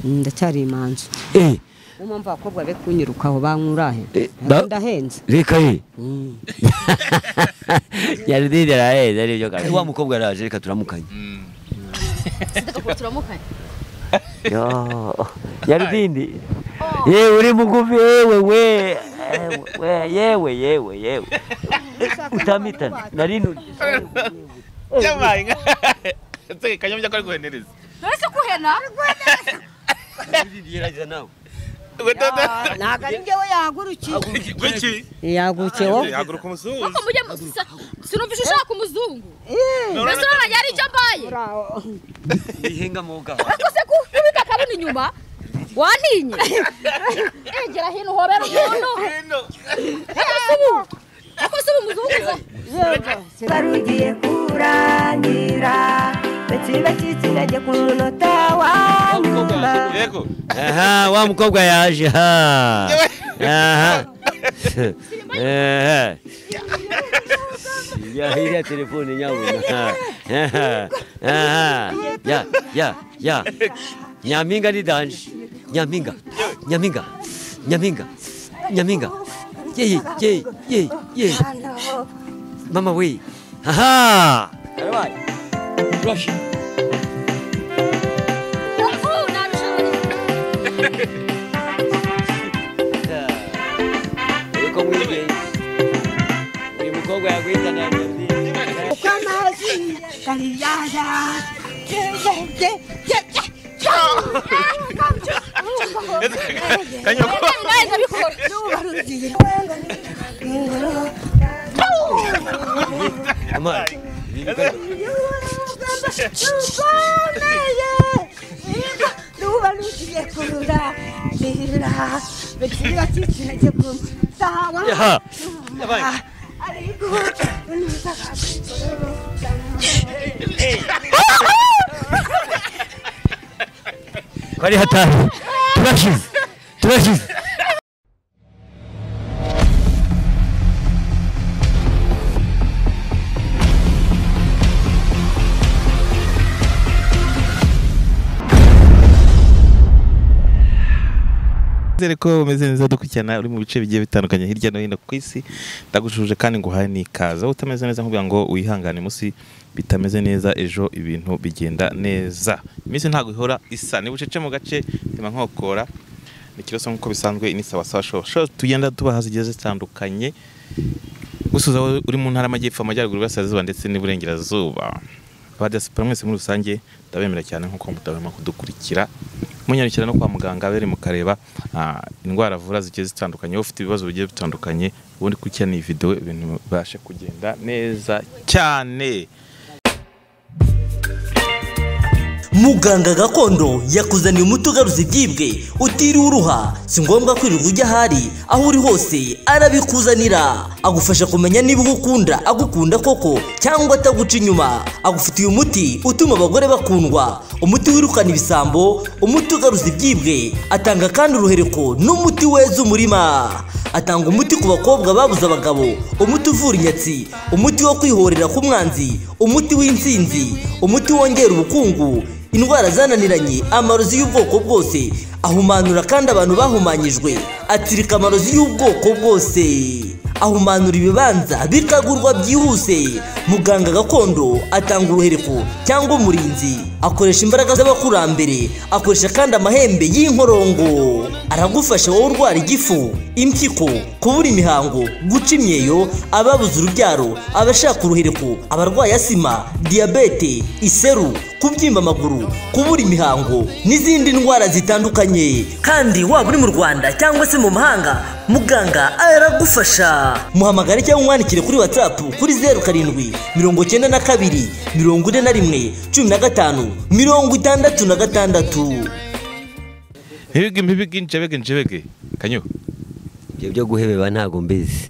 ndacyari imanzu umumva abakobwa be kunyirukaho bankurahe ndahenze reka Nyarudindiri araheze ari byo kandi wa mukobwa araje reka turamukanye turamukanye Nyarudindiri yewe uri mugufi yewe utamitana narinu Yabaye Nse Kanyombya ko ari guhenereza Nose kuhena Yiragiza nawe Naga njyewe yagurukiye Kuki yagurukiye wo yaguruka umuzungu Uko mujye sinumvisha ushaka umuzungu Nose none yari icyo mbaye Ihenga muga Ariko se kubika kabuni inyuma Wantinye Egera hino hobera umuntu Ako subu umuzungu Sarugiye kurangira Beti najye ku munota wa nyuma Yego aha wa mukobwa yaje aha ya iriya telefone nyabuna ya Nyampinga ni danje Nyampinga ye mama we aha rush Yuko mwige uyu mukobwa yakwita na Nyarudindiri Ukamazi kaliyaja Kanyoko Ama Kwari hatari turashize Zere ko umeze neza dukurikirana uri mu bice bigiye bitandukanye hirya no hino ku isi ndagushuje kandi nguhaye nikaza utameze neza nkubwira ngo wihangane musi bitameze neza ejo ibintu bigenda neza iminsi ntago ihora isa ni bucece mu gace tima nkokora nikiroso nkuko bisanzwe inisa wasawa show tugenda tubahaza igeze zitandukanye gusuza uri mu ntara amajyepfo amajyaruguru gasazuba ndetse n'iburengerazuba abadiaspora mwese muri rusange ndabemera cyane nkuko mutahema kudukurikira munyarukira no kwa muganga bere mukareba indwara vura zigiye zitandukanye ufite ibibazo bigiye bitandukanye ubundi kurikirana iyi video ibintu bashe kugenda neza cyane Muganga gakondo yakuzaniye umuti ugaruza ibyibwe utiriwe uruha si ngombwa kwirirwa ujya hari aho uri hose arabikuzanira agufasha kumenya niba ugukunda agukunda koko cyangwa ataguca inyuma agufitiye umuti utuma abagore bakundwa umuti wirukana ibisambo umuti ugaruza ibyibwe atanga kandi uruhereko n'umuti weza umurima atanga umuti ku bakobwa babuze abagabo umuti uvura inyatsi umuti wo kwihorera ku mwanzi umuti w'insinzi umuti wongera ubukungu indwara zananiranye amarozi y'ubwoko bwose ahumanura kandi abantu bahumanyijwe atirika amarozi y'ubwoko bwose ahumanura ibibanza bikagurwa byihuse muganga gakondo atanga uruhereko cyangwa umurinzi akoresha imbaraga z'abakurambere akoresha kandi amahembe y'inkorongo aragufasha wowe urwara igifu impyiko kubura imihango guca imyeyo ababuze urubyaro abashaka uruhereko abarwaye asima diabete iseru kubyimba amaguru kubura imihango n'izindi ndwara zitandukanye kandi waba uri mu Rwanda cyangwa se mu mahanga muganga aragufasha muhamagare cyangwa umwandikire kuri WhatsApp kuri 0792 41 15 66 Mpibigi njebege kanyo byo guhebeba ntago mbizi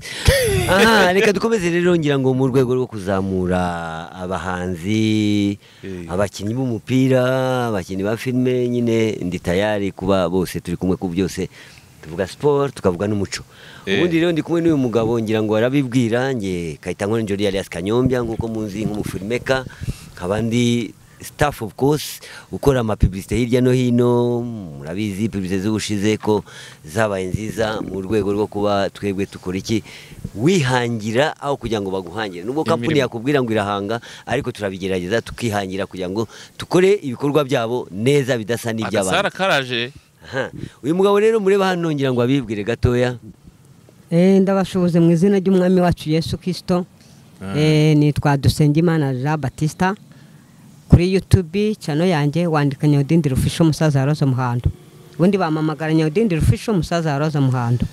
reka dukomeze rero ngira ngo mu rwego rwo kuzamura abahanzi abakinnyi b'umupira abakinnyi ba filme nyine ndi tayari kuba bose turi kumwe ku byose tuvuga sport tukavuga n'umuco ubundi rero ndi kumwe n'uyu mugabo ngira ngo arabibwira nge Kayitango Njori alias Kanyombya nkuko munzi nk'umufilmeka kabandi staff of course ukora ama publicité hirya no hino, murabizi publicité z'ubushize ko zabaye nziza mu rwego rwo kuba twebwe tukora iki wihangira aho kugira ngo baguhangire. Nubwo kampuni yakubwira ngo irahanga, ariko turabigerageza tukihangira kugira ngo tukore ibikorwa byabo neza bidasa n'iby'abandi. Agasara karaje. Uyu mugabo rero mureba hano ngira ngo abibwire gatoya. Ndabashoboze mu izina ry'umwami wacu Yesu Kristo. Nitwa Dusengimana Jean Baptiste. Kuri YouTube channel yanjye wandika Nyarudindiri official musaza Roza Muhando. Ubundi bamamagara Nyarudindiri official musaza Roza Muhando.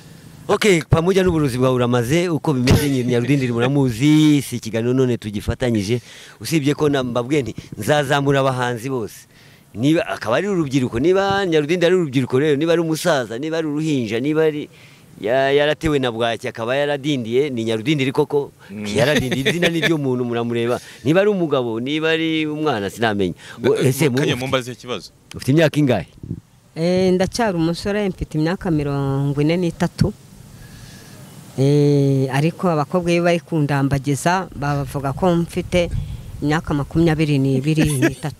Okay, pamoja n'uburuzi bwa uramaze uko bimeze Nyarudindiri muramuzi, si ikiganiro none tugifatanyije, usibye ko nambabwe nti nzazamura abahanzi bose. Niba akaba ari urubyiruko, niba Nyarudindiri ari urubyiruko rero, niba ari umusaza, niba ari uruhinja, niba ari yaratewe na bwaki akaba yaradindiye, ni Nyarudindiri koko yaradindiye. Izina n'ibyo umuntu muramureba, niba ari umugabo, niba ari umwana sinamenya. Ese Kanyombya ikibazo ufite imyaka ingahe? Ndacyari umusore, mfite imyaka 43. Ariko abakobwa iyo bari kundambagiza bavuga ko mfite imyaka 22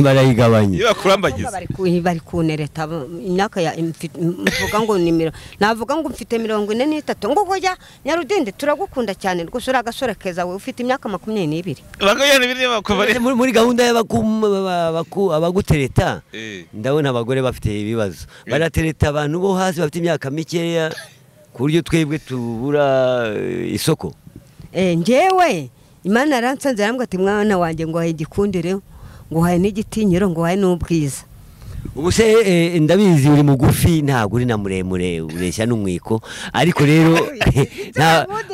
barayigabanye. Iyo bakurambagiza bari kunereta imyaka ya mvuga ngo nimero, navuga ngo mfite 43 ngo hoya Nyarudindiri turagukunda cyane rwose, uragasore keza we ufite imyaka 22. Muri gahunda abagutereta ndabona abagore bafite ibibazo, baratereta abantu bo hasi bafite imyaka mikeya ku buryo twebwe tubura isoko. Njewe Imana yaransanze arambwa ati mwana wanjye ngo haye igikundire, ngo haye n'igitinyiro, ngo haye n'ubwiza. Ubu se ndabizi uri mugufi, ntabwo uri na muremure, ureshya n'umwiko, ariko rero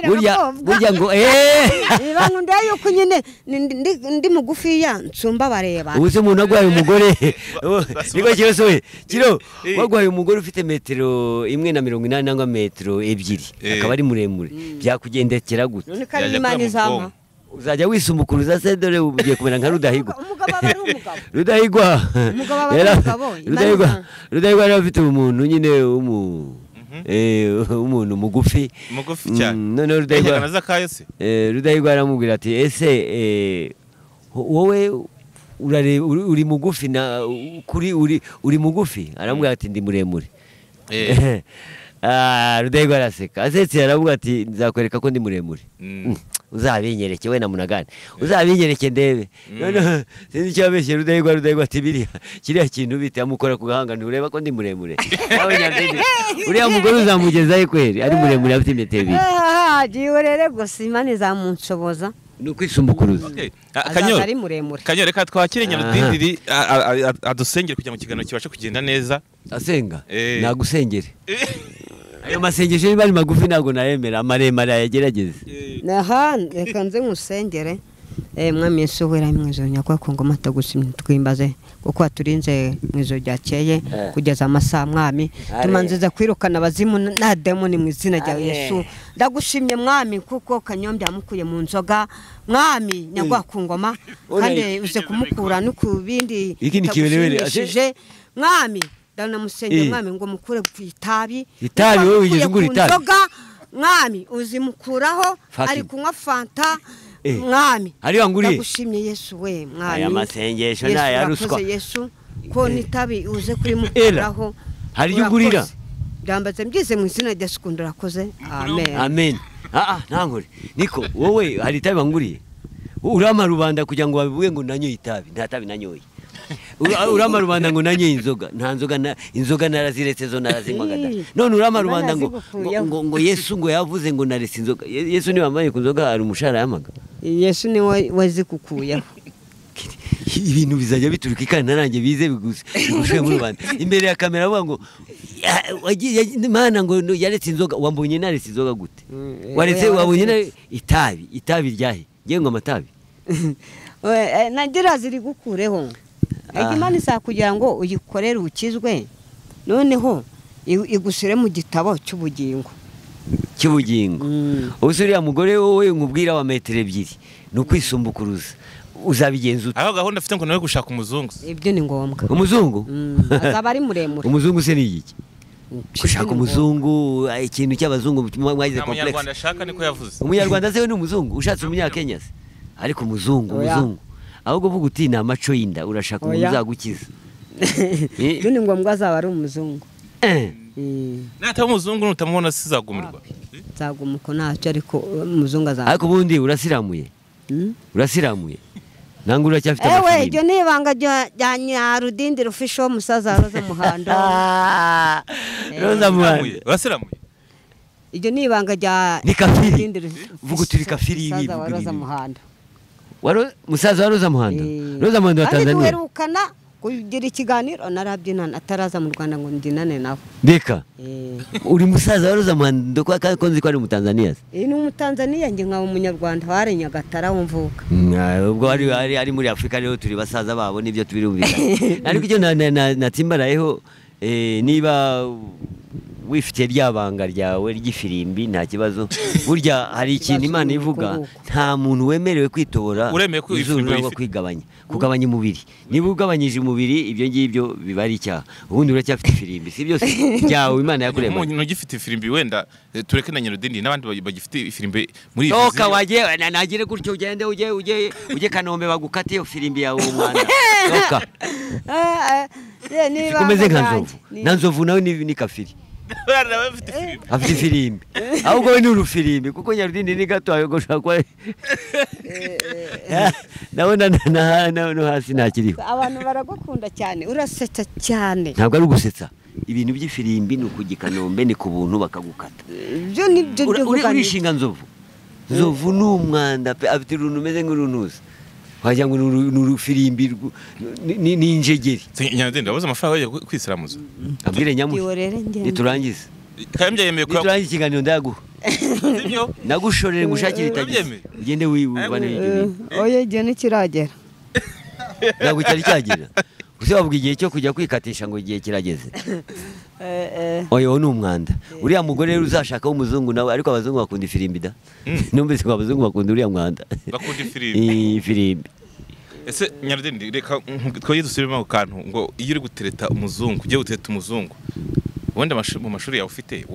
burya ngo ibanga ndayo yuko nyine ndi mugufi ya nsumba bareba. Ubu se umuntu agwaye umugore niko kibazo we kiro wagwaye umugore ufite metero 1.80 nangwa metero 2 akaba ari muremure, byakugendekera gute? None kari Imana izampa uzajya wisumukuruza se, dore ugiye kumera nka Rudahigwa. Umugabo aba ari umugabo. Rudahigwa Rudahigwa rero afite umuntu nyine umuntu mugufi cyane. None Rudahigwa aramubwira ati ese wowe uri mugufi na kuri uri mugufi? Aramubwira ati ndi muremure. Rudahigwa araseka, asetse aravuga ati nzakwereka ko ndi muremure. Uzabinyereke we na Munagane, uzabinyereke ndebe. None sinzi icyo abeshye Rudahigwa ati biriya kiriya kintu bite amukora ku gahanga ntureba ko ndi muremure. Nawe Nyarudindiri uriya mugore uzamugezayo kweri ari muremure afite metero 2? Jiwe rero gusa Imana izamunshoboza. Nukwisumukuruza. Kanyo reka twakire Nyarudindiri adusengere kugira ngo ikiganiro kibashe kugenda neza. Asenga nagusengere. Ayo masengesho y'ibari magufi ntabwo nayemera, amaremare yagerageze. Reka nze musengere. Mwami Yesu wera mwizonya kwa Kongo matagushimye twimbaze kuko aturinze mwizo ryakeye kugeza amasaha. Mwami tumanziza kwirukana abazimu na demoni mu izina rya Yesu. Ndagushimye Mwami kuko Kanyombya mukuye mu nzoga Mwami nyagwa ku ngoma, kandi uze kumukura no ku bindi ikindi Mwami dana musenge Mwami ngo mukure ku itabi wowe wigeze ngura itabi Mwami uzimukuraho ari kunywa fanta Mwami ari wanguriye. Ndagushimye Yesu we Mwami, aya masengesho na yaruswa Yesu ko nitabi uze kuri mukuraho hari yugurira ndambaze mbyize mu izina rya Yesu ndurakoze. Amen. Ntankore niko wowe hari itabi wanguriye, urama rubanda kugira ngo babivuge ngo nanyoye itabi, nta tabi nanyoye. Urama rubanda ngo nanyoye inzoga, nta inzoga naraziretse zo narazinywaga. None urama rubanda ngo Yesu ngo yavuze ngo naretse inzoga. Yesu ni wamaye ku nzoga ari umushara yamaga. Yesu ni wazikukuyeho. Ibintu bizajya bituruka ikana narange bize bigushuye mu rubanda imbere ya kamera avuga ngo Imana ngo yaretse inzoga. Wambonye naretse inzoga gute? Waretse wabonye itabi ryahe? Ngiye ngo amatabi nagira ziri gukureho. Imana isa kugira ngo uyikorere ukizwe, noneho igusire mu gitabo cy'ubugingo. Usuriya mugore wowe nkubwira wa metero 2 nukwisumbukuruza uzabigenza ute? Aho gahunda afite ngo nawe gushaka umuzungu. Ibyo ni ngombwa. Umuzungu azaba ari muremure. Umuzungu se ni iki? Gushaka umuzungu ikintu cy'abazungu mwagize complex. Umunyarwanda ashaka niko yavuze. Umunyarwanda se we ni umuzungu, ushatse umunyakenya se. Ariko umuzungu ahubwo uvuga uti ni amaco y'inda urashaka umuntu uzagukiza. Ni ngombwa azaba ari umuzungu. Nataba umuzungu nutamubona sizagumirwa. Zaguma uko ntacyo ariko umuzungu azaba. Ariko ubundi urasiramuye. Urasiramuye. Nangu uracyafite amafaranga. Iryo ni ibanga rya Nyarudindiri official musaza Roza Muhando. Roza Muhando. Urasiramuye. Iryo ni ibanga rya ni kafiri. Vuga utiri kafiri ibi. Musaza Roza Muhando. Musaza wa Roza Muhando. Roza Muhando wa Tanzania. Duherukana kugira ikiganiro narabyinana ataraza mu Rwanda ngo ndinane nawe. Deka. Uri musaza wa Roza Muhando kwa konzi ko ari mu Tanzania. Ni mu Tanzania nge nka umunyarwanda ware Nyagatara wumvuka. Ubwo ari muri Afrika rero turi basaza babo nibyo tubirumvikana. Ariko icyo natimbarayeho niba wifite ryabanga ryawe ry'ifirimbi nta kibazo. Burya hari ikintu Imana ivuga nta muntu wemerewe kwitobora izuru kwigabanya kugabanya umubiri. Niba ugabanyije umubiri ibyo ngibyo biba ari icyaha. Ubundi uracyafite ifirimbi si byose byawe Imana yakurema. Umuntu ugifite ifirimbi wenda tureke na Nyarudindiri n'abandi bagifite ifirimbi muri izi. Toka waje nagire gutyo ugende uje Kanombe bagukate iyo firimbi yawe umwana. Toka. Nikomeze nkanzovu. Nanzovu nawe ni kafiri. Afite ifirimbi. Ahubwo we ni urufirimbi kuko Nyarudindiri ni gato ayogoshaka kwa. Ndabona no hasi ntakiriho. Abantu baragukunda cyane urasetsa cyane. Ntabwo ari ugusetsa. Ibintu by'ifirimbi ni ukugikanombe ni ku buntu bakagukata. Byo ni byo urishinga nzovu. Nzovu ni umwanda pe afite uruntu umeze nk'uruntuza. Wagira ngo ni urufirimbi ni injegeri. Nyarudindiri wabuze amafaranga yo kwisiramuza. Abwire nyamushi. Niturangize. Kanyombya yemeye ko niturangize ikiganiro ndaguha. Nagushorere ngushakire itagize. Ugende wibane ibyo. Oya igihe nikiragera. Ntabwo cyari cyagera. Use wavuga igihe cyo kujya kwikatisha ngo igihe kirageze. Oya ni umwanda. Uriya mugore rero uzashaka w'umuzungu nawe ariko abazungu bakunda ifirimbi da. Numvise ko abazungu bakunda uriya mwanda. Bakunda ifirimbi. Ifirimbi. Ese Nyarudindiri reka twaye dusubiremo ku kantu ngo iyo uri gutereta umuzungu ugiye gutereta umuzungu wenda mu mashuri yawe ufite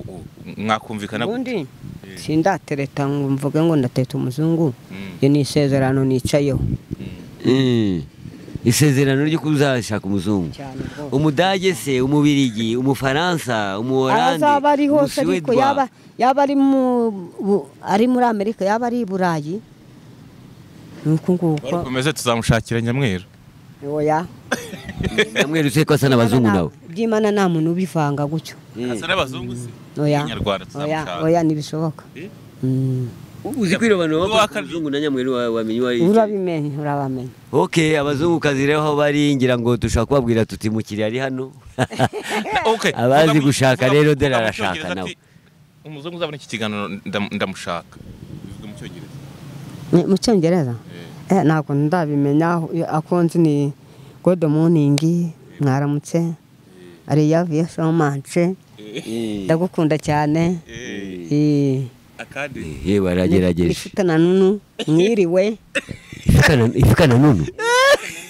mwakumvikana ubundi sindatereta ngo mvuge ngo ndateta umuzungu yo ni isezerano nicayeho. Isezerano ryo kuzashaka umuzungu. Umudage se umubirigi umufaransa umuholandi azaba ari hose ariko yaba ari muri Amerika yaba ari Burayi. Nuko nguko komeze tuzamushakira Nyamweru. Oya Nyamweru se ko asa n'abazungu nawe. Byimana nta muntu ubivanga gutyo. Asa n'abazungu se. Oya Nyarwanda tuzamushaka. Oya nibishoboka. Uzi kwirobano w'abazungu na Nyamweru wamenye wari. Urabamenye. Okay abazungu kazireho bari ngira ngo dushaka kubabwira tuti mukiri ari hano. Okay. Abazi gushaka rero dera arashaka nawe. Umuzungu uzabona iki kiganiro ndamushaka. Bivuga mu Cyongereza. Mu Cyongereza? Ntabwo ndabimenya akonzi ni good morning mwaramutse. Ariya via so much. Ndagukunda cyane. Akandi. Baragerageje. Ifitana nunu mwiriwe. Ifitana nunu.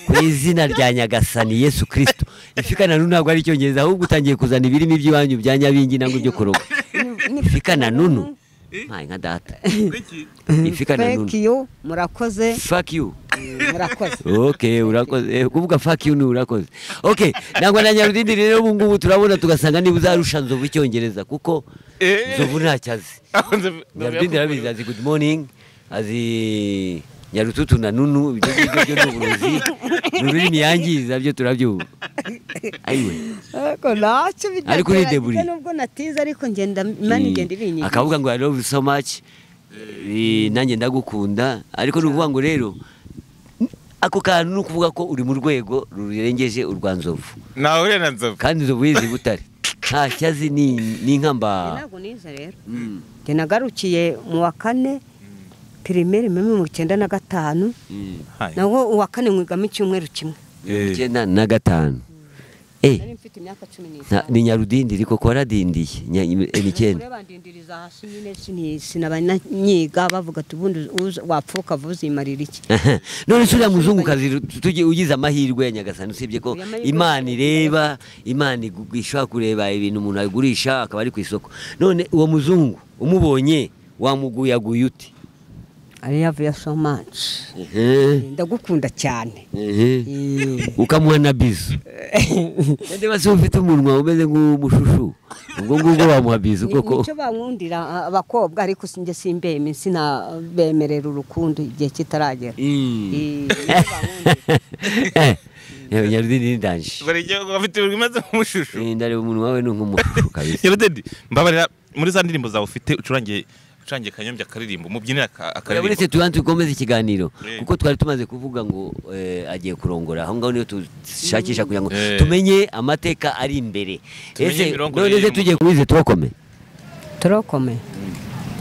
Ku izina rya Nyagasani Yesu Kristo. Ifitana nunu ntabwo ari Cyongereza ahubwo utangiye kuzana ibirimi by'iwanyu bya Nyabingi nango byo kuroga. Ifitana nunu. Mai nka data. Ifitana nunu. Thank you murakoze. Fuck you. Murakoze. Okay urakoze. Kuvuga fuck you ni urakoze. Okay nangwa na Nyarudindiri rero ubu ngubu turabona tugasanga niba uzarusha nzovu Icyongereza kuko nzovu ntacyazi. Nyarudindiri arabizi azi good morning azi Nyarututu na nunu ibyo n'uburozi n'ururimi yangiza byo turabyuba. Ayiwe. Ariko ni deburi. Nubwo natiza ariko ngenda Imana igenda ibinyi. Akavuga ngo I love you so much. Nanjye ndagukunda ariko nuvuga ngo rero ako kantu nukuvuga ko uri mu rwego rurengeje urwanzovu. Nawe ure na nzovu. Kandi nzovu yizi butare. Nta cyazi ni nkamba. Ntabwo niza rero. Nge nagarukiye mu wa 4 primaire mu 95. Naho uwa 4 mwigamo icyumweru kimwe. 95. Nari mfite imyaka 15. Ni Nyarudindiri koko waradindiye. N9. Urabandindiriza hasi nyine sinabanyiga bavuga tubundi wapfuka vuze imarira iki. None sura muzungu kazi tujye ugize amahirwe ya Nyagasani usibye ko Imana ireba Imana igishaka kureba ibintu umuntu agurisha akaba ari ku isoko. None uwo muzungu umubonye wamuguyaguye uti. I love you so much. Ndagukunda cyane. Ukamuha na bizu. Nde basi ufite umunwa umeze nk'umushushu. Ubwo ngubwo bamuha bizu koko. Nicyo bankundira abakobwa ariko sinjye simbeme bemerera urukundo igihe kitaragera. Nyarudindiri ndanje. Bari cyo bafite bimaze nk'umushushu. Ndare umuntu wawe nk'umushushu kabisa. Nyarudindiri mbabarira muri za ndirimbo zawe ufite ucurangiye Kanyombya akaririmbo mubyinira akaririmbo. Uretse tubanze tukomeze ikiganiro kuko twari tumaze kuvuga ngo agiye kurongora aho ngaho niyo tushakisha kugira ngo tumenye amateka ari imbere. Ese none tujye kubize turokome.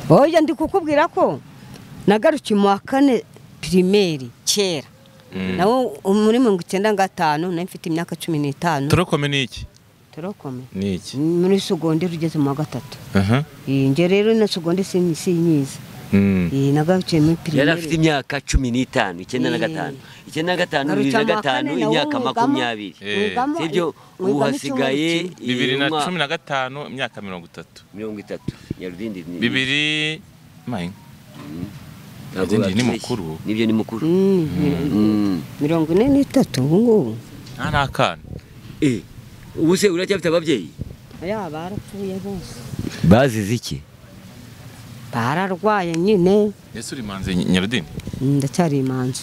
Oya ndi kukubwira ko nagarukiye mu 4 primaire kera. Nawo muri 95 na mfite imyaka 15. Turokome ni iki? Turokome ni iki? Muri secondaire ugeze mu 3. Nge rero na secondaire sinyiza. Nagarukiye muri primaire. Yari afite imyaka 15, 95. 95 imyaka 20. Sibyo uhasigaye 2015 imyaka 30. Nyarudindiri 2000 mayi. Nyarudindiri ni mukuru. Nibyo ni mukuru. 43 ngubu. Nta kana. Ubu se uracyafite ababyeyi? Ya barapfuye bose. Bazize iki? Bararwaye nyine. Yesu uri manze Nyarudindiri? Ndacyari imanzi.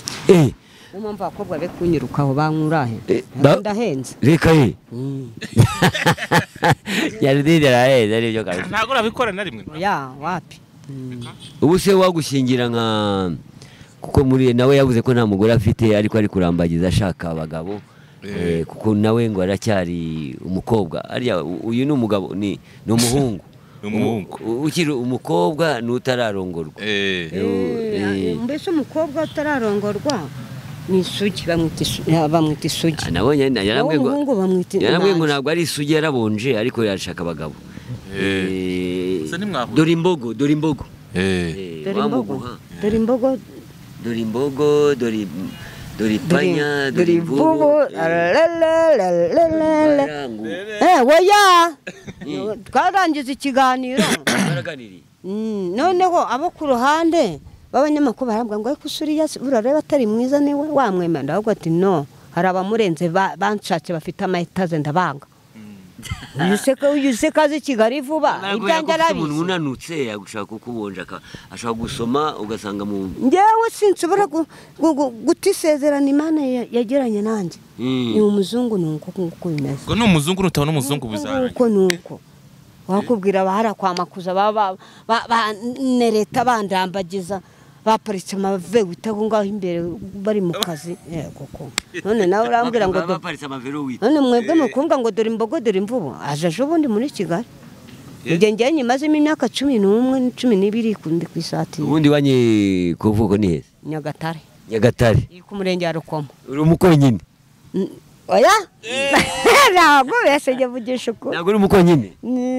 Umumva akobwa be kunyirukaho bankurahe. Ndahenze. Reka Nyarudindiri arahenze ari byo kabisa. Ntago urabikora na rimwe. Ya wapi? Ubu se wagushingira nka kuko muri nawe yavuze ko nta mugore afite ariko ari kurambagiza ashaka abagabo. Kuko nawe ngo aracyari umukobwa ariya uyu ni umugabo ni umuhungu. Ukiri umukobwa nutararongorwa. Mbese umukobwa utararongorwa ni isugi bamwita isugi. Nabonye yarambwiye ngo ntabwo ari isugi yarabonje ariko yashaka abagabo. Dore imbogo. Dore panya, dore imvubu. Woya twarangiza ikiganiro. Noneho abo ku ruhande b'abanyamakuru barambwa ngo ariko usuriya urareba atari mwiza niwe wamwemera. Ndahubwo ati no hari abamurenze banshatse bafite amahitaze ndabanga. Uyuse kazi Kigali vuba ibyanjye arabizi. Umuntu unanutse yagushaka kukubonja ashaka gusoma ugasanga mu ngewe sinshobora gutisezerana Imana yageranye nanjye. Ni umuzungu nuko bimeze. Ngo ni umuzungu nutabona umuzungu buzaranye. Uko nuko wakubwira bahara kwamakuza nereta bandambagiza baparitse amave witaho ngaho imbere bari mu kazi koko. None nawe urambwira ngo baparitse amavero wita. None mwebwe mukumva ngo dore imbogo dore imvubu aje ubundi muri Kigali. Njye nyimazemo imyaka 11 12 kundi kwisati. Ubundi wanye kuvuko ni hese? Nyagatare. Ku murenge wa Rukomo. Uri umukonyine? Oya? Ntabwo bese njye vugisha uko. Ntabwo uri umukonyine?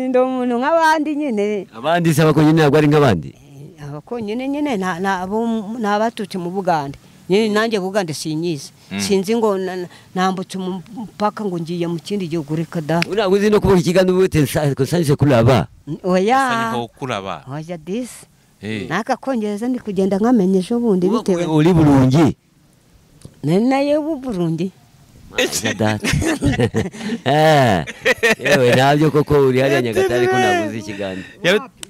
Ndo umuntu nk'abandi nyine. Abandi se abakonyine ntabwo ari nk'abandi? Abakonyine nabatutse mu Bugande. Nyine nanjye Bugande sinyize. Sinzi ngo nambutse umupaka ngo ngiye mu kindi gihugu reka da. Ura uzi no kubona ikiganiro bute sanse kuraba? Oya. Sanse kuraba. Oya this. Nakakongereza ndi kugenda nkamenyesha ubundi bitewe. Uri Burungi? Naye Burundi. Yewe nabyo koko uri hariya Nyagatare ko nabuze ikiganiro.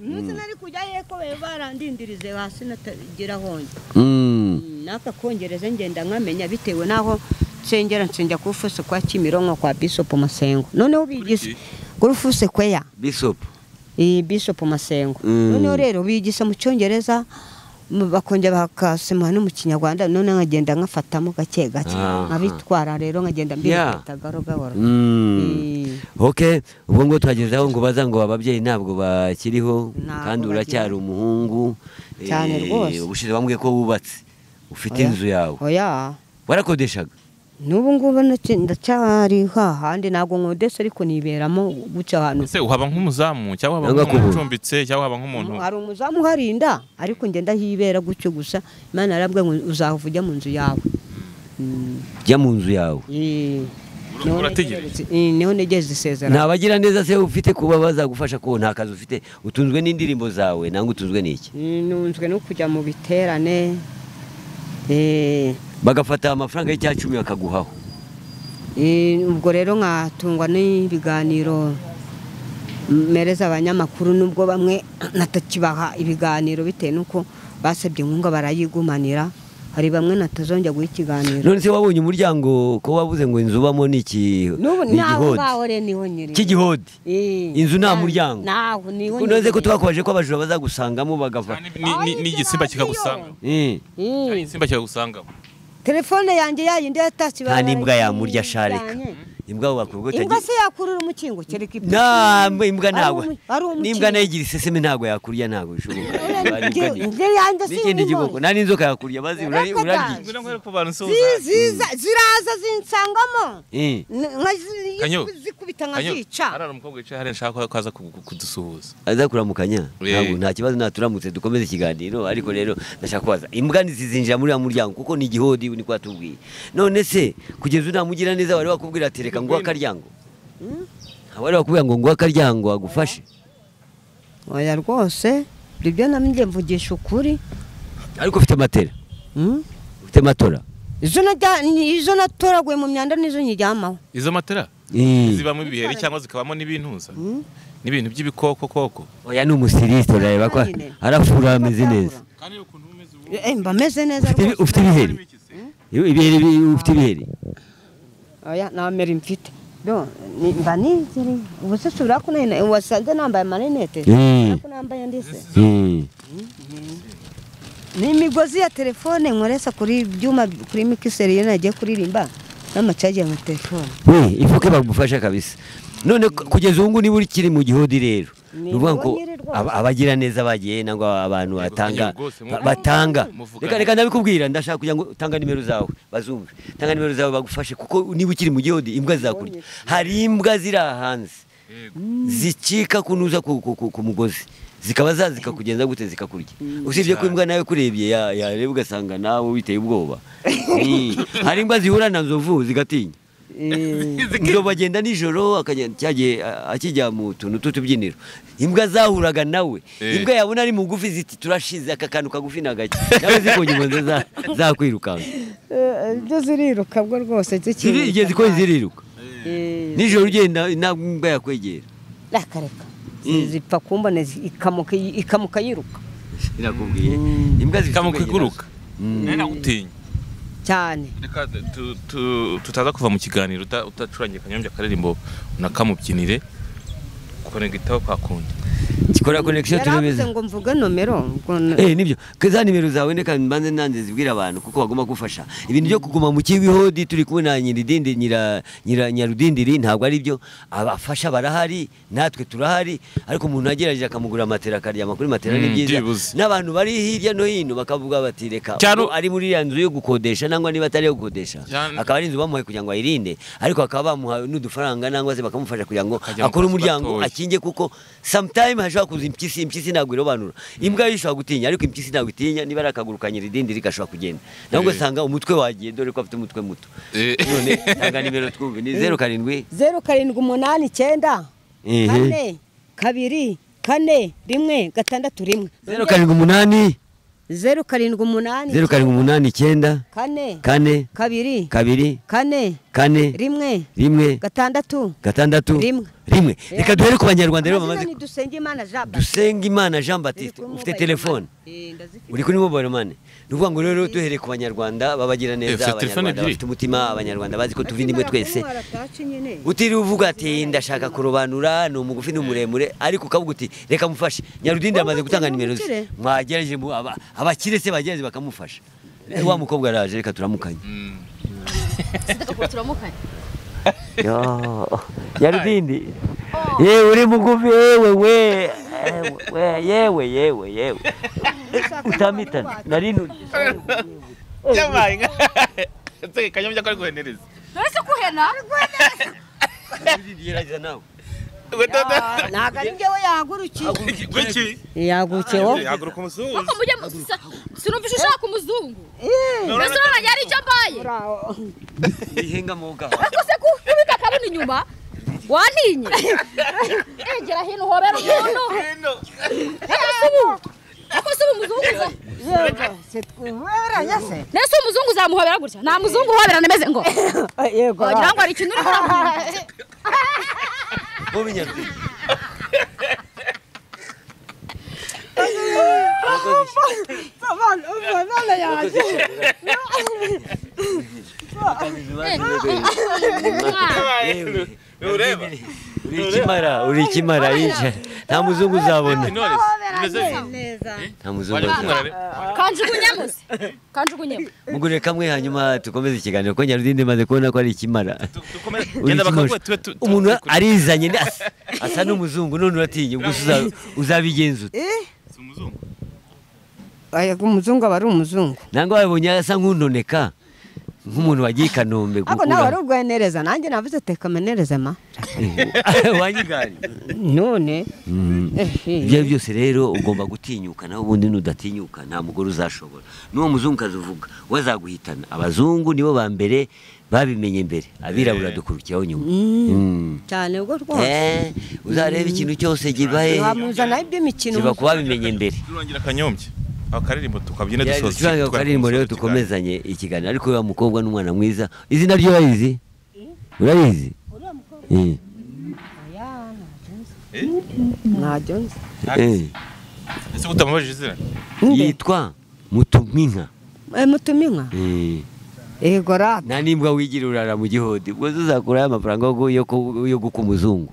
Nuzi nari kujya yeko barandindirize hasi natagera honye. Nakakongereza ngenda nkamenya bitewe naho nsengera kufuse kwa Kimironko kwa Bishop Masengo. Noneho bigise kurufuse kweya. Bishop Masengo. Noneho rero bigise mu Cyongereza bakongera bakasema no mu Kinyarwanda none nkagenda nkafatamo gake nkabitwara rero nkagenda mbita garogaboro. Okay, ubwo ngo twagezeho ngo baza ngo ababyeyi ntabwo bakiriho kandi uracyari umuhungu cyane rwose. Ubushize bambwiye ko wubatse ufite inzu yawe. Oya. Warakodeshaga? Nubu ngubu ndacyari hahandi ntabwo nkodesha ariko niberamo guca hano. Ese uhaba nk'umuzamu cyangwa uhaba nk'umucumbitse cyangwa uhaba nk'umuntu? Hari umuzamu harinda ariko ngenda hibera gucyo gusa Imana yarabwe ngo uzahuvujya mu nzu yawe. Jya mu nzu yawe. urategereje niho nigeze isezerano. nta bagira neza se ufite kuba bazagufasha ko nta kazi ufite utunzwe n'indirimbo zawe nangwa utunzwe n'iki nunzwe no kujya mu biterane bagafata amafaranga y'Icyacumi bakaguhaho ubwo rero nkatungwa n'ibiganiro mereza abanyamakuru nubwo bamwe natakibaha ibiganiro bitewe nuko basabye inkunga barayigumanira hari bamwe natazongera guha ikiganiro. none se wabonye umuryango ko wabuze ngo inzu ubamo n'iki cy'igihodi inzu nta muryango none ko twakomeje ko abajura bazagusangamo bagava n'igisimba kikagusanga igisimba kikagusangamo telefone yanjye yayindi yatashye nta n'imbwa yamurya shareka imbwa wakurwa imbwa se yakurura umukingo kereka ibyo imbwa ntabwo n'imbwa nayo igira iseseme ntabwo yakurya ntabwo bishoboka n'ikindi gikoko nta n'inzoka yakurya maze urarya ziraza zinsangamo zikubita nkazica harara umukobwa wicaye hariya nshaka ko aza kudusuhuza aza kuramukanya nta kibazo naturamutse dukomeze ikiganiro ariko rero ndashaka kubaza imbwa ntizizinjira muri ya muryango kuko ni igihodi niko watubwiye none se kugeza unamugira neza wari wakubwira ati reka ngo akaryango wari wakubwira ngo ngo akaryango agufashe oya rwose ibyo namwe mvugisha ukuri ariko ufite matera ufite matora izo natoraguye mu myanda nizo nyiryamaho izo matera zibamo ibiheri cyangwa zikabamo n'ibintuza n'ibintu by'ibikoko koko oya ni umusiriste urareba ko arafura ameze neza mba meze neza ufite ibiheri ufite ibiheri oya nta meri mfite mba nizere ubu se subira ko wasanze nambaye amarinete ariko nambaye ndetse ni imigozi ya telefone nkoresa kuri byuma kuri mikiseri iyo nagiye kuririmba n'amacaji ya telefone ifuke bagufasha kabisa none kugeza ubu ngubu niba ukiri mu gihodi rero ni ukuvuga ngo abagira neza bagiye nangwa abantu batanga reka ndabikubwira ndashaka kugira ngo tanga nimero zawe bazumve tanga nimero zawe bagufashe kuko niba ukiri mu gihodi imbwa zizakurya hari imbwa ziri hanze zicika kunuza ku mugozi zikaba zikakugenza gute zikakurya usibye ko imbwa nawe kurebye yareba ugasanga nawe witeye ubwoba hari imbwa zihura na nzovu zigatinya nzo bagenda nijoro akijya mu tuntu tw'utubyiniro imbwa zahuraga nawe imbwa yabona ari mugufi ziti turashize aka kantu kagufi na gake nawe zikonye ngo zakwirukanka ibyo ziriruka bwo rwose zigeze ko ziriruka nijoro ugenda ntabwo imbwa yakwegera reka zipfa kumbona ikamuka yiruka irakubwiye imbwa zikamuka iguruka nagutinya cyane reka tutaza kuva mu kiganiro utacuranye Kanyombya akaririmbo unakamubyinire konegitaho kwa kundi Kikora connection turabeze ngo mvuga nomero nibyo kaza nimero zawe ndeka mbanze nanze zibwira abantu kuko bagomba gufasha ibintu byo kuguma mu kibihodi turi kubona Nyarudindiri ntabwo ari byo abafasha barahari natwe turahari ariko umuntu agerageje akamugura matera akaryama kuri matera ni byiza n'abantu bari hirya no hino bakavuga bati reka ari muri ya nzu yo gukodesha nangwa niba atari yo gukodesha akaba ari inzu bamuhaye kugira ngo ayirinde ariko akaba bamuha n'udufaranga nangwa se bakamufasha kugira ngo akore umuryango akinge kuko sometime hashobora kuza impyisi ntabwo irobanura imbwa yishobora gutinya ariko impyisi ntabwo itinya niba ari akaguru ka Nyarudindiri gashobora kugenda nawe ugasanga umutwe wagiye dore ko afite umutwe muto none tanga nimero twumve ni 07 0789 4 2 4 1 6 07 0789 4 2 4 1 6 rimwe reka duhere ku banyarwanda rero bamaze Dusengimana Jean Baptiste ufite telefone uri kuri mobile money nuvuga ngo rero duhere ku banyarwanda babagira neza abanyarwanda bafite umutima abanyarwanda bazi ko tuvindimwe twese utiri uvuga ati ndashaka kurobanura no mugufi n'umuremure ariko ukavuga uti reka mufashe Nyarudindiri amaze gutanga nimero ze mwagerageje abakire se bagerageje bakamufasha wa mukobwa araje reka turamukanye turamukanye Nyarudindiri yewe uri mugufi yewe utamitana narinu Yamaye nse Kanyombya ko ari guhenereza nose kuhena yiragiza nawe ntago ari njyewe yahagurukiye yahagurukiye wowe yahaguruka umuzungu kuko mujye sinumvisha ushaka umuzungu mbese urabona yari icyo mbaye ihenga mu gaho ariko se kubika akabuno inyuma wantinye egera hino uhobera umuntu ako si umuzungu nese umuzungu uzamuhobera gutya nta muzungu uhobera nemeze ngo yego wagira ngo hari ikintu uri kuramubwira bo binyarwanda uri ikimara yica nta muzungu uzabona nta muzungu kanjugunyemo mugure kamwe hanyuma tukomeze ikiganiro ko Nyarudindiri maze kubona ko ari ikimara umuntu arizanye asa n'umuzungu none uratinye ubwo uzabigenza ute umuzungu aba ari umuzungu nangwa wabonye asa nk'unoneka nk'umuntu wagiye i Kanombe gukura nawe wari urwenereza nanjye navuze teka menereze ma wanyigari none ibyo byose rero ugomba gutinyuka nawe ubundi nudatinyuka nta mugore uzashobora n'uwo muzungukazi uvuga wazaguhitana abazungu nibo ba mbere babimenye mbere abirabura dukurikiraho nyuma cyane ubwo rwose uzareba ikintu cyose gibaye wamuzana iby'imikino kiba kuba bimenye mbere turangira Kanyombya akaririmbo tukabyina dusoza turanga akaririmbo rero dukomezanye ikiganiro ariko uyu mukobwa n'umwana mwiza izina ryo urayizi ntajyo nzi ese utamubajije izina yitwa Mutuminka Mutuminka yego rata nta nimbwa wigira urara mu gihodi ubwo uzakurayo amafaranga yo guka umuzungu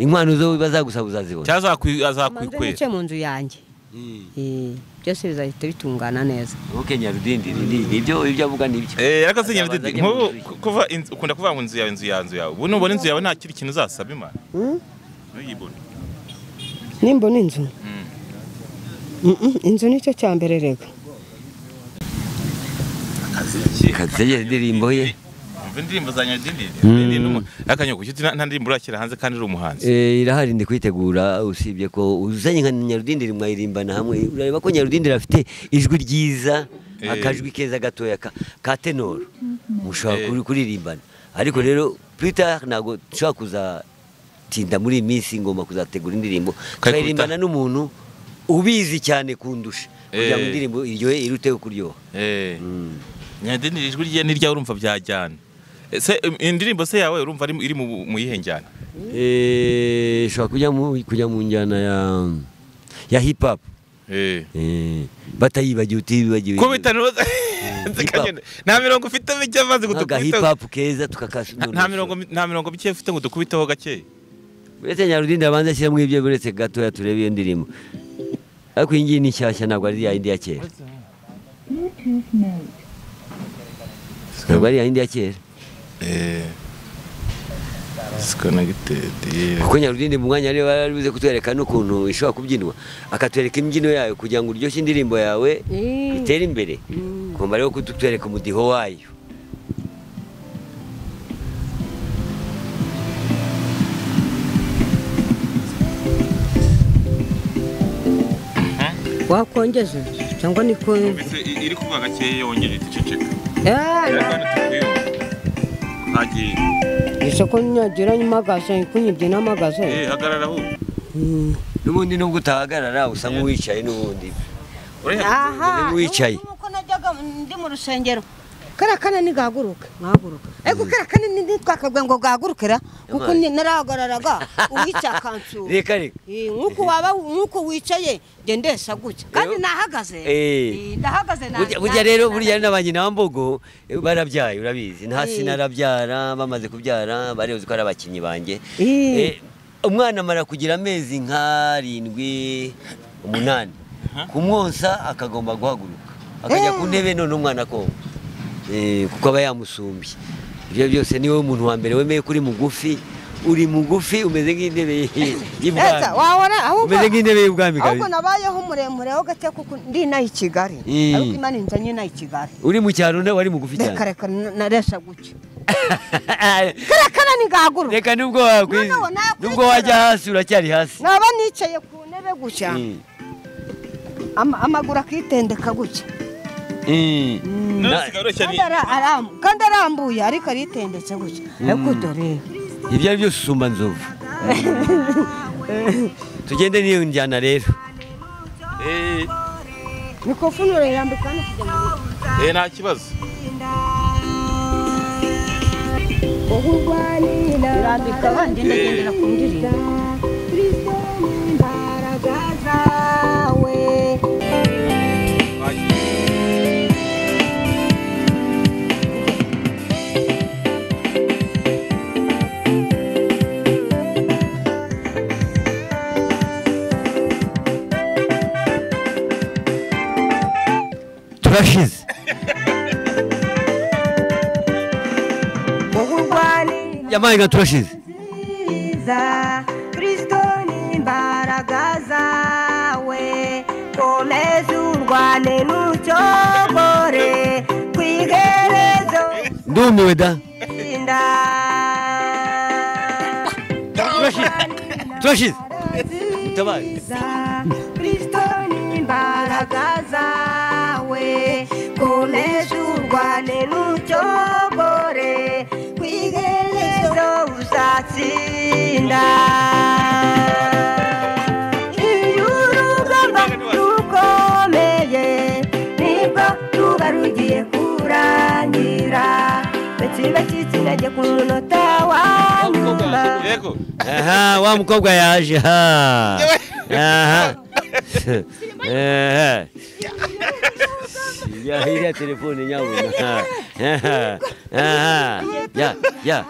inkwano zo bazagusaba uzazibona azakwikwera mu nzu yanjye byose bizahita bitungana neza oke Nyarudindiri nibyo ibyo avuga nibyo ariko se Nyarudindiri kuva ukunda kuvuga ngo inzu yawe ubu nubona inzu yawe nta kiri kintu uzasaba Imana ntuyibone nimbona inzu inzu nicyo cya mbere rega kategera indirimbo ye indirimbo za Nyarudindiri akanyoko nta ndirimbo urakira hanze kandi uri umuhanzi irahari ndi kwitegura usibye ko uzanye nka Nyarudindiri mwayirimbana hamwe urareba ko Nyarudindiri afite ijwi ryiza akajwi keza gatoya ka tenor mushobora kuririmbana ariko rero Peter ntago nshobora kuzatinda muri iyi minsi ngomba kuzategura indirimbo tukayirimbana n'umuntu ubizi cyane kundusha kugira ngo indirimbo iryohe irute kuryoha Nyarudindiri ijwi rye n'iryawe urumva byajyana indirimbo se yawe urumva iri mu yihe njyana ishobora kujya mu njyana ya hip hop batayibagiwe utibagiwe kubita nta mirongo ufite mike maze ngo hip hop keza tukakasha nta mirongo mike ufite ngo dukubiteho gake uretse Nyarudindiri abanza ashyiramo ibyo buretse gatoya turebe iyo ndirimbo ariko iyi ngiyi ni nshyashya ntabwo ari ya yindi ya kera ntabwo ari ya yindi ya kera kuko Nyarudindiri mu mwanya rero bari buze kutwereka n'ukuntu ishobora kubyinwa akatwereka imbyino yayo kugira ngo uryoshye indirimbo yawe itere imbere kumva rero kutwereka umudiho wayo wakongeze cyangwa niko iri kuvuga gake yongera iceceka hagiye isoko nyagira nyamagaze kunyibye namagaze hagarara aho n'ubundi nubwo utahagarara usa nk'uwicaye n'ubundi wicaye nuko najyaga ndi mu rusengero karakana nigahaguruka nkahaguruka ariko karakana nitwakabwe ngo gahagurukira kuko narahagararaga uwica kansu reka nkuko wicaye gendesha gutya kandi nahagaze ndahagaze burya n'abanyi n'abambogo barabyaye urabizi ntasi narabyara bamaze kubyara bareuzi ko ari abakinyi banjye umwana amara kugira amezi nk'7 8 kumwonsa akagomba guhaguruka akajya ku ntebe none umwana konka kuko aba yamusumbye ibyo byose niwe muntu wa mbere wemeye kuri mugufi uri mugufi umeze nk'intebe y'ibwami umeze nk'intebe y'ubwami ahubwo nabayeho muremure ho gake kuko ndi nayi Kigali ariko Imana inzanye nayi Kigali uri mu cyaro nawe wari mugufi cyane reka naresha gucyo karakana nigahaguruka reka nubwo wajya hasi uracyari hasi naba nicaye ku ntebe gucya amaguru akitendeka gucya kandi arambuye ariko aritendetse gutya ariko dore ibyo ari byo usumba nzovu tugende niyo njyana rero mikrofone urayambika hano kujya mu nta kibazo irambika abandi ndagendera ku ndirimbo imbaraga zawe turashize yamaye nka turashize Kristo ni imbaraga zawe komeza urwane n'ucyogore ku iherezo ndumiwe da turashize mutabaye Kristo ni imbaraga zawe komeza urwane n'ucyogore ku iherezo uzatsinda iyo urugamba rukomeye nibwo ruba rugiye kurangira bakiba kitsinage ku munota wa nyuma aha wa mukobwa yaje ha aha ya iriya telefone nyabuna ya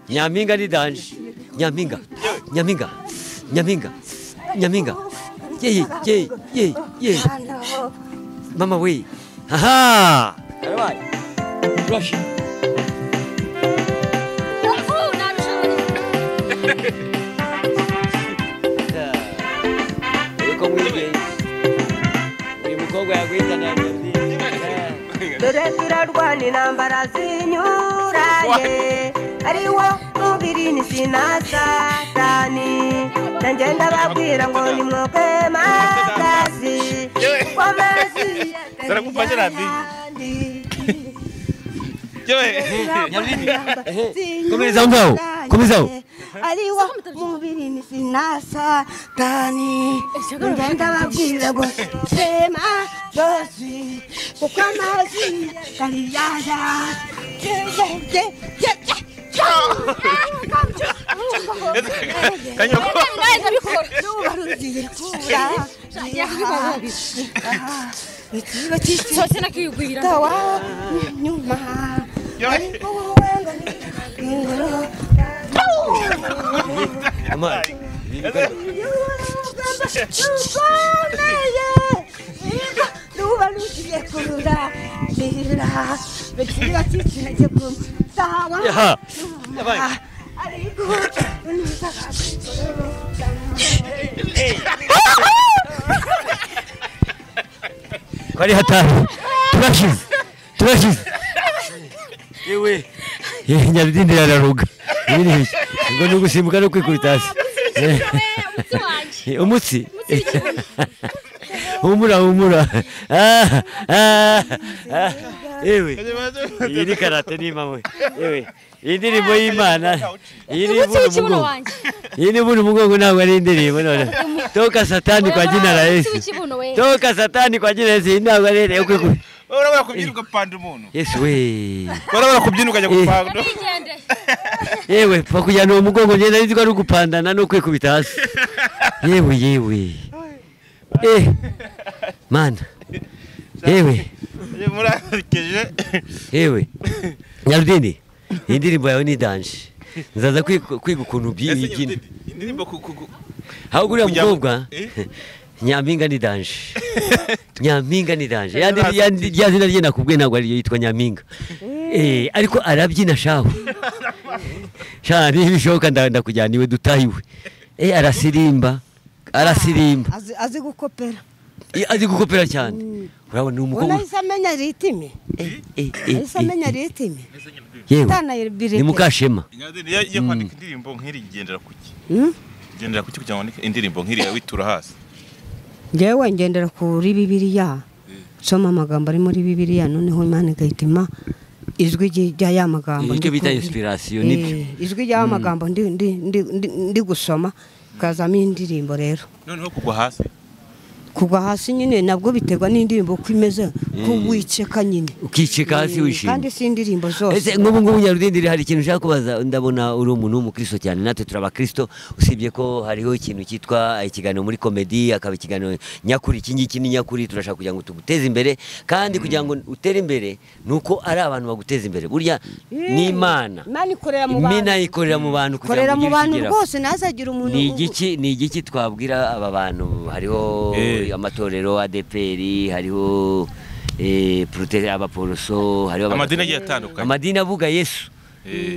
nyampinga ni danje nyampinga ye mama we aha karabaye rush uko mwige uyu mukobwa yakwitana dore turarwana intambara zinyuranye ariwo mubiri n'isi na satani nanjye ndababwira ngo nimwoke magazi kw'amazi komezaho ariwo mubiri n'isi na satani nanjye ndababwira ngo sema dosi kuko amazi kariyaja kwari hatari turashize yewe Nyarudindiri araruga ngo ni ugusimbuka no kwikubita hasi umutsi humura yewe iyi ni karate ni mama yewe iyi ndirimbo y'Imana iyi ni buri mugongo ntabwo ari indirimbo none toka satani kwa jina la Yesu toka satani kwa jina la Yesu ntabwo ari ukwikubita urabona kubyina ugapanda umuntu Yesu we urabona kubyina ukajya gupanda yewe pa kujyana uwo mugongo ngenda nzi ko ari ugupandana no kwikubita hasi yewe mana yewe murakeje yewe Nyarudindiri iyi ndirimbo yawe ni danje nzaza kwiga ukuntu byigina indirimbo aho guriya mukobwa nyampinga ni danje rya zina rye nakubwiye ntabwo ariyo yitwa nyampinga ariko arabyina shaho ntibishoboka ndakujyana iwe dutahiwe arasirimba azi gukopera cyane urabona umukobwa unahise amenya ritime yewe ni Mukashema iyo kwandika indirimbo nk'iri gendera kuki kugira ngo indirimbo nk'iri witura hasi njyewe ngendera kuri Bibiliya nsoma amagambo ari muri Bibiliya noneho Imana igahita ijwi rya ya magambo icyo bita inspiration nibyo ijwi rya magambo ndi gusoma kazamo indirimbo rero noneho kugwa hasi nyine nabwo biterwa n'indirimbo uko imeze ko wiceka nyine ukiceka hasi wishimye kandi si indirimbo zose ese nk'ubu ngubu Nyarudindiri hari ikintu ushaka kubaza ndabona uri umuntu w'umukristo cyane natwe turabakristo usibye ko hariho ikintu cyitwa ikiganiro muri komedi akaba ikiganiro nyakuri iki ngiki ni nyakuri turashaka kugira ngo tuguteze imbere kandi kugira ngo utere imbere nuko ari abantu baguteza imbere burya ni Imana ikorera mu bantu korera mu bantu rwose nazagira umuntu ni igiki twabwira aba bantu hariho amatorero ADPR hariho protege abaporoso hariho amadini agiye atandukanye amadini avuga Yesu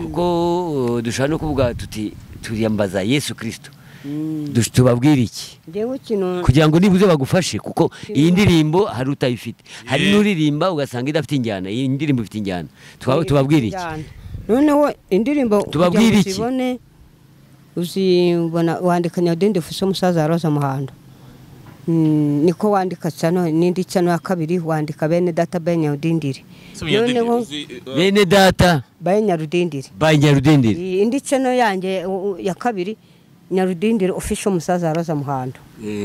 kuko dushaka no kuvuga tuti turiyambaza Yesu Kristo tubabwira iki kugira ngo nibuze bagufashe kuko iyi ndirimbo hari utayifite hari n'uririmba ugasanga idafite injyana iyi ndirimbo ifite injyana tubabwira iki noneho indirimbo tubabwira iki uzibona wandika Nyarudindiri ufise umusaza Roza Muhando niko wandika cyano nindi cyano ya kabiri wandika bene data bene Nyarudindiri noneho bene data bene Nyarudindiri indi cyano yanjye ya kabiri Nyarudindiri official musaza Roza Muhando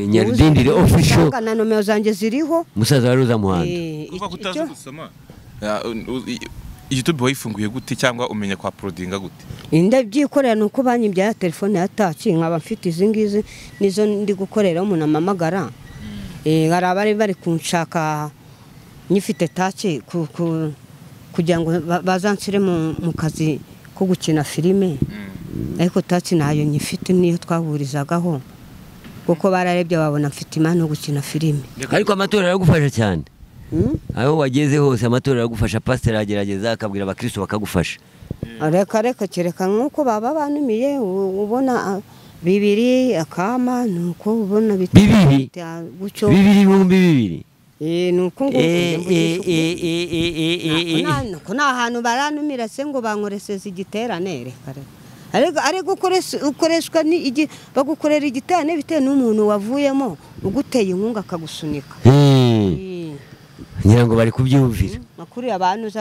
Nyarudindiri official kana nomero zanje ziriho musaza Roza Muhando uva kutaza gusoma YouTube wayifunguye gute cyangwa umenya kwa prodinga gute ndabyikorera nuko banyimbya ya telefone ya touch nkaba mfite izingizi nizo ndi gukorera umuntu amamagara hari abari bari kunshaka nyifite touch kugira ngo bazansire mu kazi ko gukina filime ariko touch nayo nyifite niyo twahurizagaho kuko bararebye babona mfite impano yo gukina filime ariko amatora aragufasha cyane aho wageze hose amatora aragufasha pastor agerageza akabwira abakristo bakagufasha reka kereka nkuko baba banumiye ubona bibiri akama nuko ubona bibiri nuko nuko nta hantu baranumira se ngo bankoreseze igiterane reka ari gukoreshwa bagukorera igiterane bitewe n'umuntu wavuyemo uguteye inkunga akagusunika ngira ngo bari kubyumvira makuru y'abantu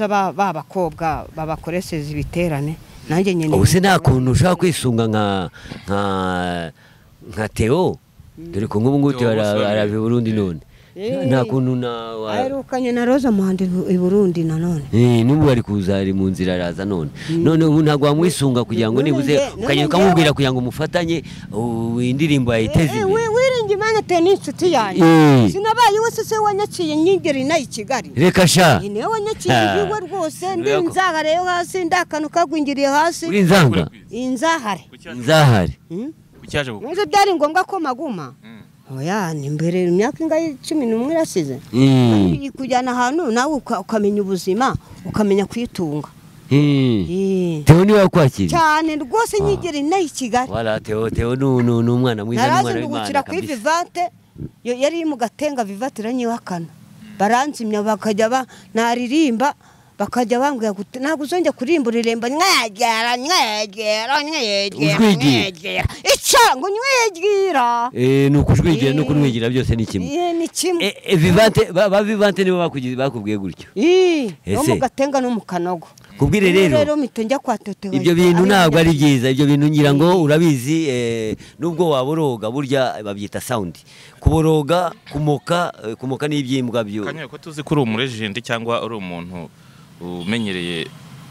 b'abakobwa babakoreseza ibiterane nanjye nyine ubuse nta kuntu ushaka kwisunga nka Theo dore ko nk'ubu ngubu arabe Burundi none nta kuntu aherukanye na Roza Muhando i Burundi nanone n'ubu bari kuza ari mu nzira araza none ubu ntabwo wamwisunga kugira ngo nibuze ukagenda ukamubwira kugira ngo mufatanye indirimbo yayiteze imbere wiringe Imana te n'inshuti yanjye sinabaye wese se wanyaciye nyingeri nayi Kigali reka sha niwe wanyaciye iwe rwose ndi nzahare yo hasi ndakanu kagwingiriye hasi uri nzanga inzahare kucyaje nzo byari ngombwa ko maguma oya ni mbere imyaka ingayi 11 irasize kujyana ahantu nawe ukamenya ubuzima ukamenya kwitunga Theo niwe wakwakira cyane rwose nyigeri nayi Kigali wala Theo n'umwana mwiza n'umwana w'Imana kuri Vivante yari mu gatenga Vivante iranyihakana baranzimya bakajya naririmba bakajya bambwira gute ntabwo uzongera kurimbura iremba mwegera icyango nywegera nuko ujwigira no kunwigira byose ni kimwe Vivante nibo bakubwiye gutyo no mu gatenga no mu kanogo kubwire rero mitonjya kwa Tete ibyo bintu ntabwo ari byiza ibyo bintu ngira ngo urabizi nubwo waboroga burya babyita sound kuboroga kumoka n'ibyimbwa byo kanyo ko tuzi kuri umuregende cyangwa uri umuntu umenyereye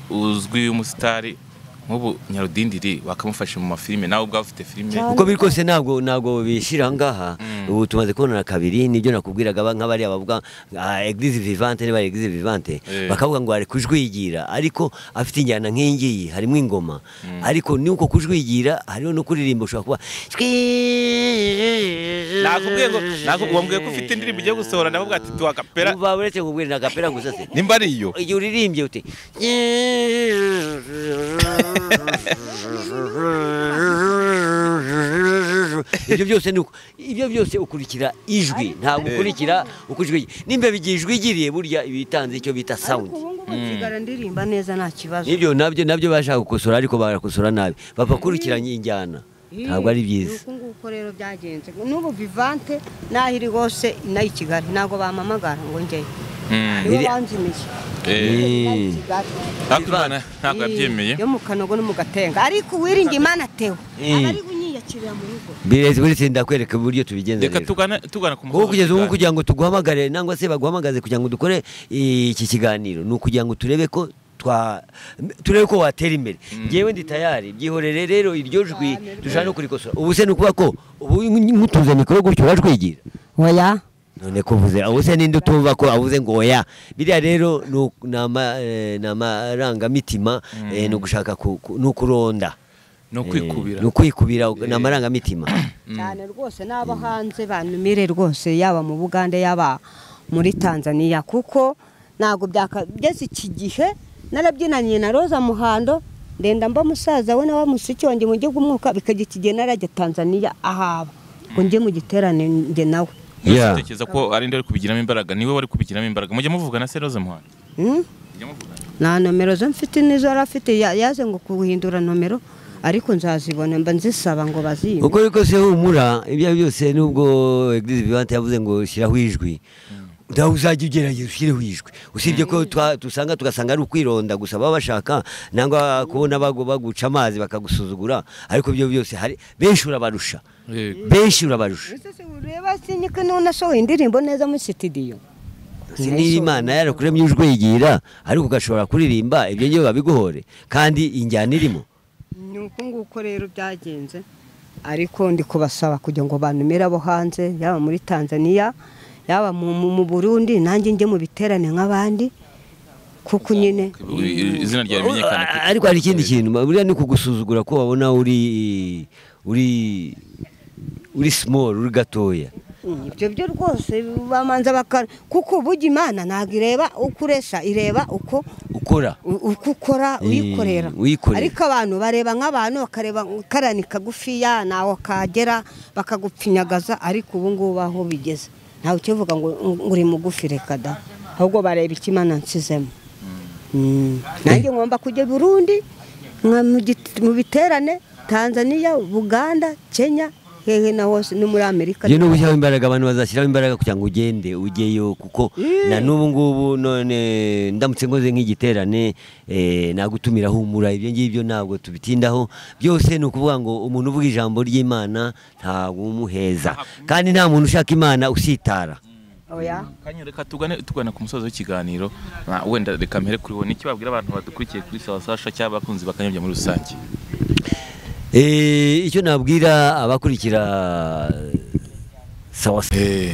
uzwi umusitari nk'ubu Nyarudindiri bakamufasha mu mafilime nawe ubwa ufite filime uko biri kose ntabwo bishira ngaha ubu tumaze kubona kabiri nibyo nakubwiraga nk'abari abavuga Eglise Vivante niba Eglise Vivante bakavuga ngo ari kujwigira ariko afite injyana nk'ingiyi harimo ingoma ariko nuko kujwigira hariho no kuririmba ushobora kuba nakubwiye ko ufite indirimbo ugiye gusohora navuga ati tu akapera uba uretse kubwira na akapera gusa se nimba ari iyo igihe uririmbye uti ibyo byose ukurikira ijwi ntabwo ukurikira ukujwi nimba bigijwigiriye burya ibitanze icyo bita sound kigara ndirimba neza nta kibazo nibyo nabyo bashaka gukosora ariko barakosora nabi bapakurikiranye injyana ntabwo ari byiza nuko nguko rero byagenze n'ubu vivante naho iri hose inayi Kigali ntabwo bamamagara ngo njyeyo nibo banzimiye ntabwo yabyemeye yo mu Kanogo no mu Gatenga ariko wiringa Imana Theo abari bunyiyakirira mu rugo bireze buri ndakwereka uburyo tubigenza reka tugana ku musozo kugeza ubu kugira ngo tuguhamagare nangwa se baguhamagaze kugira ngo dukore iki kiganiro ni ukugira ngo turebe ko turebe ko watera imbere ngewe ndi tayari byihorere rero iryo jwi dushaka no kurikosora ubu se nukuba ko ubu nkutuze mikoro gutyo urajwigira oya none ko uvuze aho se ninde utumva ko avuze ngo oya biriya rero ni amarangamutima ni ugushaka ni ukuronda no kwikubira ni amarangamutima cyane rwose n'abo hanze banumire rwose yaba mu Bugande yaba muri Tanzania kuko ntabwo byakageze iki gihe narabyinanye na Roza Muhando ndenda mba musaza we nawe musiki wanjye mu gihugu umwuka bikagira ikigena narajya Tanzania ahaba ngo njye mu giterane nge nawe utekereza ko ari ndari kubigiramo imbaraga niwe wari kubigiramo imbaraga mujye muvugana se Roza Muhando na nomero zo mfite nizo arafite yaze ngo kuhindura nomero ariko nzazibona mba nzisaba ngo bazimbe uko ariko se humura ibyo byose nubwo Eglise Vivante yavuze ngo shyiraho ijwi ndaho uzajya ugerageza ushyireho ijwi usibye ko tugasanga ari ukwironda gusa baba bashaka nangwa kubona baguca amazi bakagusuzugura ariko ibyo byose hari benshi urabarusha ureba sinyika none ashoye indirimbo neza muri studio niba Imana yarakuremye ujwe yigira ariko ugashobora kuririmba ibyo ngiye babiguhore kandi injyana irimo nuko nguko rero byagenze ariko ndi kubasaba kugira ngo banumire abo hanze yaba muri Tanzania yaba mu Burundi nanjye njye mu biterane nk'abandi kuko nyine izina ryawe rimenyekana ariko hari ikindi kintu buriya ni kugusuzugura ko babona uri small uri gatoya ibyo byo rwose bamanza kuko burya Imana ntabwo ireba uko uresa ireba uko ukora uyikorera ariko abantu bareba nk'abantu bakareba karani kagufiya naho kagera bakagupfinyagaza ariko ubu ngubu aho bigeze ntawe ukivuga ngo uri mugufi reka da ahubwo bareba icyo Imana nsizemo nanjye ngomba kujya Burundi mu biterane Tanzania Buganda Kenya hehe na hose no muri Amerika yo no gushyiraho imbaraga abantu bazashyiraho imbaraga kugira ngo ugende ujyeyo kuko na n'ubu ngubu none ndamutse ngoze nk'igiterane nagutumira humura ibyo ngibyo ntabwo tubitindaho byose ni ukuvuga ngo umuntu uvuga ijambo ry'Imana ntabwo umuheza kandi nta muntu ushaka Imana usitara oya Kanyo reka tugana ku musozo w'ikiganiro wenda reka mpere kuri wowe niki babwira abantu badukurikiye kuri Sawasasha cyangwa abakunzi bakanyobya muri rusange icyo nabwira abakurikira Sawasasha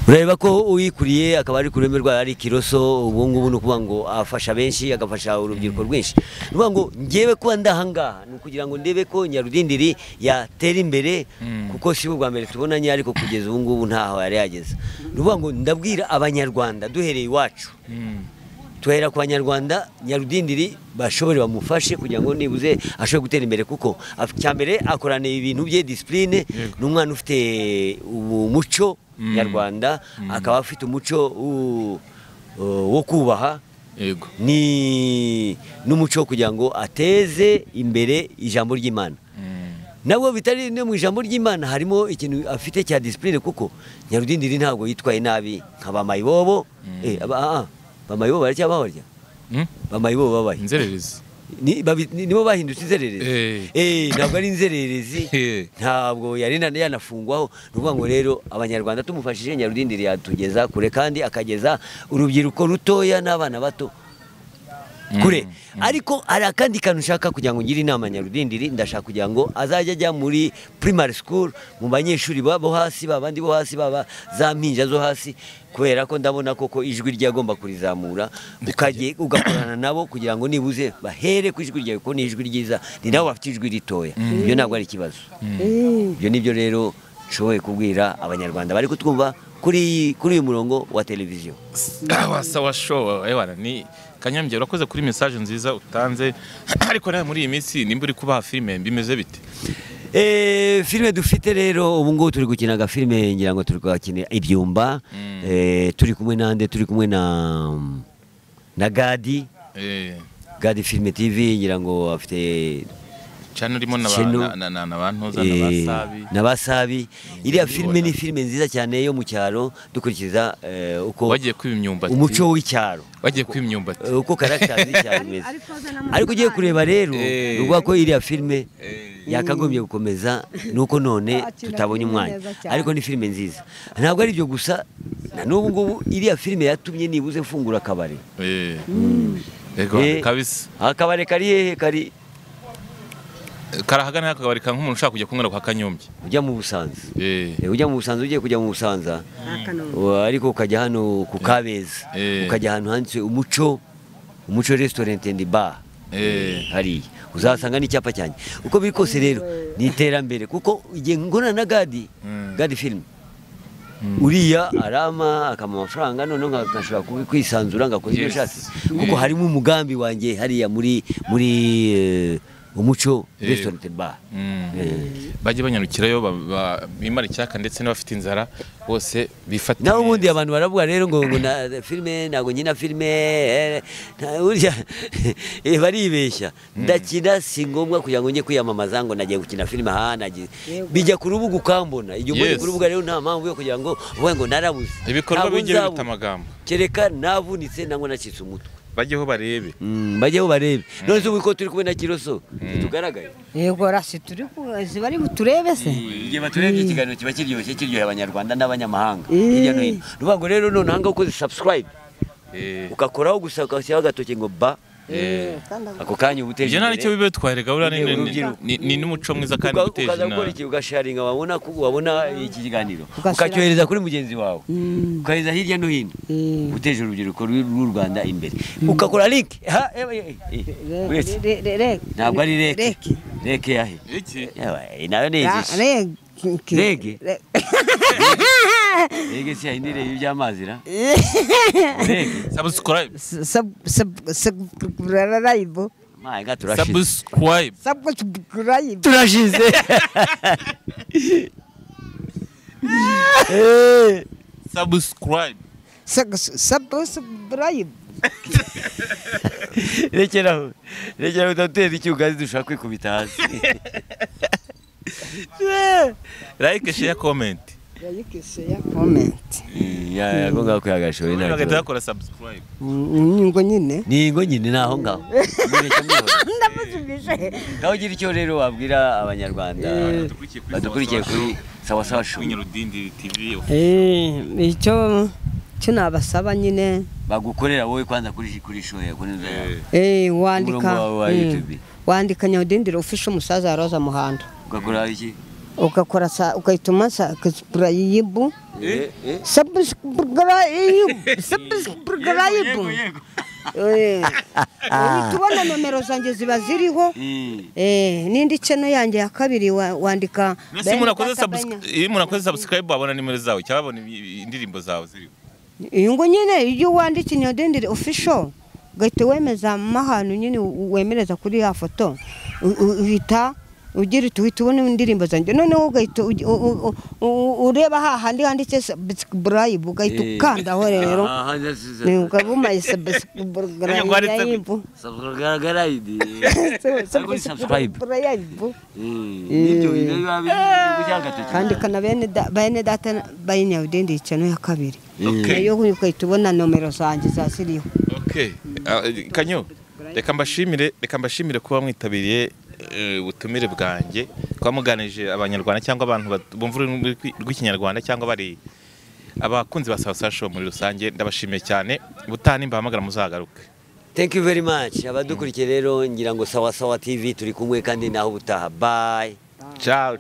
ureba ko uyikuriye akaba ari ku rurimi rwayo ari Kiroso ubu ngubu ni ukuvuga ngo afasha benshi agafasha urubyiruko rwinshi ni ukuvuga ngo ngewe kuba ndahangaha ni ukugira ngo ndebe ko Nyarudindiri yatera imbere kuko si bwa mbere tubonanye ariko kugeza ubu ngubu ntaho yari yageze ni ukuvuga ngo ndabwira abanyarwanda duhereye iwacu tuhera ku banyarwanda Nyarudindiri bashobore bamufashe kugira ngo nibuze ashobore gutera imbere kuko cyambere akorana ibintu bye discipline n'umwana ufite umuco nyarwanda akaba afite umuco wo kubaha ni n'umuco kugira ngo ateze imbere ijambo ry'Imana nabwo bitari no mu ijambo ry'Imana harimo ikintu afite cya discipline kuko Nyarudindiri ntabwo yitwaye nabi nk'abamayibobo bamayibobo baracyabaho barya bamayibobo babaye inzererezi nibo bahindutse inzererezi ntabwo ari inzererezi ntabwo yari yanafungwaho ni ukuvuga ngo rero abanyarwanda tumufashije Nyarudindiri yatugeza kure kandi akageza urubyiruko rutoya n'abana bato kure ariko hari akandi kantu ushaka kugira ngo ngire inama Nyarudindiri ndashaka kugira ngo azajya ajya muri primary school mu banyeshuri bo hasi babandi bo hasi baba za mpinja zo hasi kubera ko ndabona koko ijwi ryagomba kurizamura ugakorana nabo kugira ngo nibuze bahere ku ijwi ryawe ko ni ijwi ryiza ni nabo bafite ijwi ritoya ibyo ntabwo ari ikibazo ibyo nibyo rero nshoboye kubwira abanyarwanda bari kutwumva kuri uyu murongo wa televiziyo sawa show ni Kanyombya urakoze kuri message nziza utanze ariko nawe muri iyi minsi nimba uri kubaha filime bimeze bite filime dufite rero ubu ngubu turi gukina agafilime ngira ngo turi gukina ibyumba turi kumwe na Gadi Gadi Filime TV ngira ngo afite cyane urimo n'abantu n'abasabi iriya filime ni filime nziza cyane yo mu cyaro dukurikiza uko wagiye kwimyumba umuco w'icyaro wagiye kwimyumba uko character z'icyaro imeze ariko ugiye kureba rero ruvuga ko iriya filime yakagombye gukomeza nuko none tutabonye umwanya ariko ni filime nziza ntabwo ari byo gusa n'ubu ngubu iriya filime yatumye nibuze mfungura akabare ego kabisa akabare kari hehe kari karahagana akabari ka nk'umuntu ushaka kujya kunywera kwa Kanyombya ujya mu Busanza ujya mu Busanza ugiye kujya mu Busanza ariko ukajya hano ku Kabeza ukajya ahantu handitse umuco restaurant and bar hari uzasanga n'icyapa cyanjye uko biri kose rero ni iterambere kuko igihe ngona na gadi film uriya arama akama amafaranga none ngashobora kwisanzura ngakora ibyo shatse kuko harimo umugambi wanjye hariya muri umuco restaurant bar bajye banyarukirayo bimara icyaka ndetse n'abafite inzara bose bifatira naho ubundi abantu baravuga rero ngo na filime nago nyina filime urya baribeshya ndakina si ngombwa kugira ngo njye kwiyamamaza ngo nagiye gukina filime nagiye bijya ku rubuga ukambona iyo muri ku rubuga rero nta mpamvu yo kugira ngo uvuge ngo narabuze ibikorwa bijye biruta amagambo kereka navunitse nango nacitse umutwe bajyeho barebe none se uko turi kumwe na Kiroso tugaragaye yego rasi turi bari buturebe se igihe baturebye ikiganiro kiba kiryoshye abanyarwanda n'abanyamahanga hirya no hino rubango rero none hanga ukoze subscribe ukakoraho gusa ukashyiraho agatoki ngo ba ako kanya ubuteje je nari cyo bibe twarega ura ni n'umuco mwiza kandi uteje na ukora iki ugasharinga wabona iki kiganiro ukacyohereza kuri mugenzi wawe ukaheza hirya no hino uteje urubyiruko rw'u Rwanda imbere ukakora link ntabwo ari reke yahe nayo nezi rege rege si indire y'amazi ra subscribe turashize subscribe rekeraho utatera icyugazi dushaka kwikubita hasi like share comment yago ngaho kuyagashore ntabwo bagakora subscribe ningo nyine naho ngaho ndamuzubije ngaho gira icyo rero wabwira abanyarwanda badukurikiye kuri sawa show Nyarudindiri TV icyo nabasaba nyine bagukorera wowe kwanza kuri show kuri wandika Nyarudindiri official musaza ya Roza Muhanda ugakora iki ukakora ukayituma subscribe tubona nomero zanjye ziba ziriho n'indi channel yanjye ya kabiri wandika munakoze subscribe babona nimero zawe cyangwa babona indirimbo zawe ziriho ngo nyine iyo wanditse Nyarudindiri official gahita wemeza mahano nyine wemereza kuri ya foto uhita ugira uhita ubona indirimbo zanjye noneho ugahita ureba hahandi handitse subscribe ugahita ukandaho rero ukabumaye subscribe kandi kana bene data Nyarudindiri channel ya kabiri yo ugahita ubona nomero zanjye zasiriho Kanyo reka mbashimire kuba mwitabiriye ubutumire bwanjye kwa muganije abanyarwanda cyangwa abantu bumva rw'ikinyarwanda cyangwa bari abakunzi ba Sawa Show muri rusange ndabashimiye cyane ubutani mbahamagara muzagaruke thank you very much abadukurikiye rero ngira ngo Sawa TV turi kumwe kandi naho ubutaha bye ciao